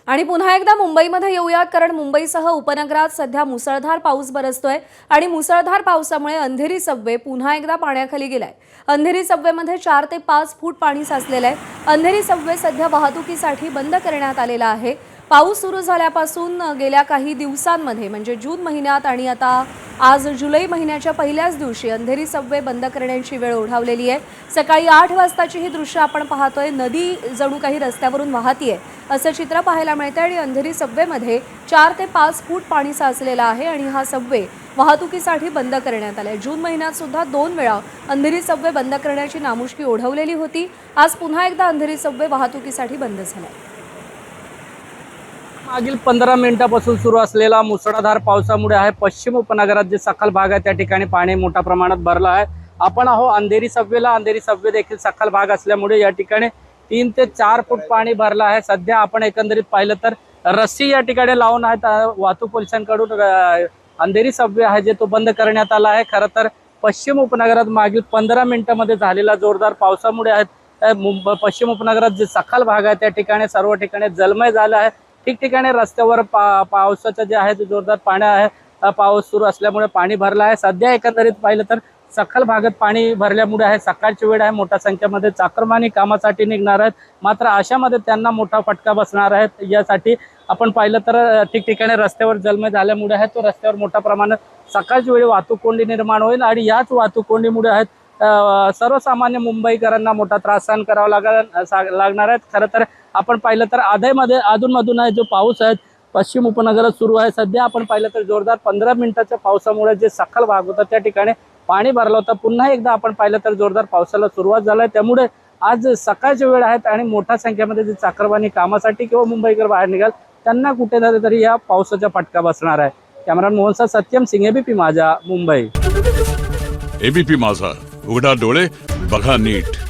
आणि पुन्हा एकदा मुंबईमध्ये येऊयात, कारण मुंबईसह उपनगरात सध्या मुसळधार पाऊस बरसतोय आणि मुसळधार पावसामुळे अंधेरी सबवे पुन्हा एकदा पाण्याखाली गेलाय। अंधेरी सबवेमध्ये 4 ते 5 फूट पाणी साचलेलं आहे। अंधेरी सबवे सध्या वाहतुकीसाठी बंद करण्यात आलेला आहे। पाऊस सुरू झाल्यापासून गेल्या काही दिवसांमध्ये म्हणजे जून महिन्यात आणि आता आज जुलै महिन्याच्या पहिल्याच दिवशी अंधेरी सबवे बंद करण्याची वेळ ओढावलेली आहे। सकाळी 8 वाजताची ही दृश्य आपण पाहतोय। नदी जणू काही रस्त्यावरून वाहतीये असं चित्र पाहायला मिळतं आणि अंधेरी सबवेमध्ये 4 ते 5 फूट पाणी साचलेलं आहे आणि हा सबवे वाहतुकीसाठी बंद करण्यात आलाय। जून महिन्यात सुद्धा 2 वेळा अंधेरी सबवे बंद करण्याची नामुष्की ओढवलेली होती। आज पुन्हा एकदा अंधेरी सबवे वाहतुकीसाठी बंद झालाय। मागील 15 मिनिटांपासून सुरू असलेला मुसळधार पावसामुळे आहे पश्चिम उपनगरात जे सखल भाग आहे त्या ठिकाणी पाणी मोठ्या प्रमाणात भरलं आहे। आपण अंधेरी सबवेला, अंधेरी सबवे देखील सखल भाग असल्यामुळे या ठिकाणी 3 ते 4 फूट पाणी भरलं आहे। सध्या आपण एकंदरीत पाहिलं तर रस्सी या ठिकाणी लावून आहेत। वाहतूक पोलिसांकडून अंधेरी सबवे आहे जे तो बंद करण्यात आला आहे। खरं तर पश्चिम उपनगरात मागील 15 मिनिटांमध्ये झालेला जोरदार पावसामुळे आहेत पश्चिम उपनगरात जे सखल भाग आहे त्या ठिकाणी सर्व ठिकाणी जलमय झालं आहे। ठिकठिकाणी रस्त्यावर पावसाचं जे आहे जोरदार पाणी आहे। पाऊस सुरू असल्यामुळे पाणी भरलं आहे। सध्या एकंदरीत पाहिलं तर सखल भागात पाणी भरल्यामुळे आहे सकाळची वेळ आहे, मोठ्या संख्येमध्ये चाकरमानी कामासाठी निघणार आहेत। मात्र अशामध्ये त्यांना मोठा फटका बसणार आहे। यासाठी आपण पाहिलं तर ठिकठिकाणी रस्त्यावर जलमय झाल्यामुळे आहे तो रस्त्यावर मोठ्या प्रमाणात सकाळची वेळी वाहतूक कोंडी निर्माण होईल आणि याच वाहतूक कोंडीमुळे आहेत सर्वसामान्य मुंबईकरांना मोठा त्रास सहन करावा लागणार आहे। खरं तर आपण पाहिलं तर अधूनमधून आहे जो पाऊस आहे पश्चिम उपनगरात सुरू आहे। सध्या आपण पाहिलं तर जोरदार 15 मिनिटाच्या पावसामुळे जे सखल भाग होता त्या ठिकाणी पाणी भरलं होतं। पुन्हा एकदा आपण पाहिलं तर जोरदार पावसाला सुरुवात झाली। त्यामुळे आज सकाळची वेळ आहेत आणि मोठ्या संख्येमध्ये जे चाकरमानी कामासाठी किंवा मुंबईकर बाहेर निघाल त्यांना कुठे ना तरी या पावसाचा फटका बसणार आहे। कॅमेरामन मोहन सत्यम सिंह, एबीपी माझा, मुंबई। एबीपी माझा, उघडा डोळे बघा नीट।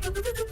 Thank you.